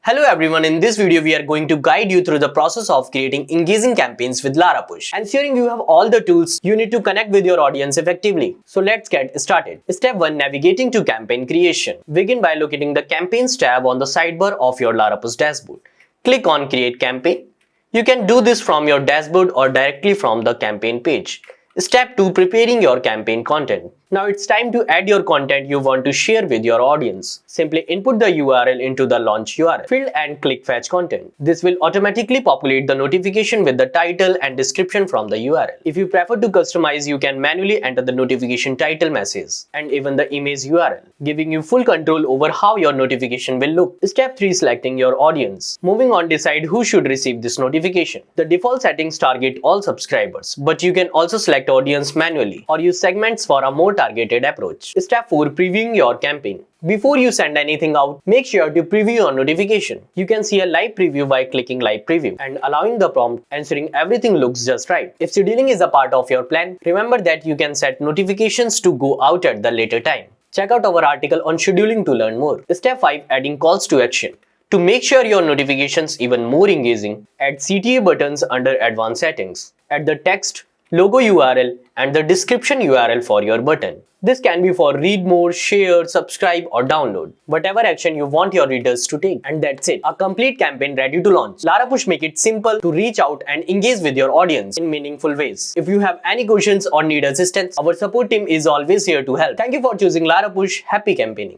Hello everyone, in this video we are going to guide you through the process of creating engaging campaigns with LaraPush, ensuring you have all the tools you need to connect with your audience effectively. So let's get started. Step 1. Navigating to campaign creation. Begin by locating the Campaigns tab on the sidebar of your LaraPush dashboard. Click on Create Campaign. You can do this from your dashboard or directly from the campaign page. Step 2. Preparing your campaign content. Now it's time to add your content you want to share with your audience. Simply input the URL into the launch URL field and click Fetch Content. This will automatically populate the notification with the title and description from the URL. If you prefer to customize, you can manually enter the notification title message and even the image URL, giving you full control over how your notification will look. Step 3. Selecting your audience. Moving on, decide who should receive this notification. The default settings target all subscribers, but you can also select audience manually or use segments for a more targeted approach. Step 4. Previewing your campaign. Before you send anything out, make sure to preview your notification. You can see a live preview by clicking Live Preview and allowing the prompt, ensuring everything looks just right. If scheduling is a part of your plan, remember that you can set notifications to go out at the later time. Check out our article on scheduling to learn more. Step 5. Adding calls to action. To make sure your notifications even more engaging, add CTA buttons under Advanced Settings. Add the text, logo URL and the description URL for your button. This can be for read more, share, subscribe or download. Whatever action you want your readers to take. And that's it. A complete campaign ready to launch. LaraPush make it simple to reach out and engage with your audience in meaningful ways. If you have any questions or need assistance, our support team is always here to help. Thank you for choosing LaraPush. Happy campaigning.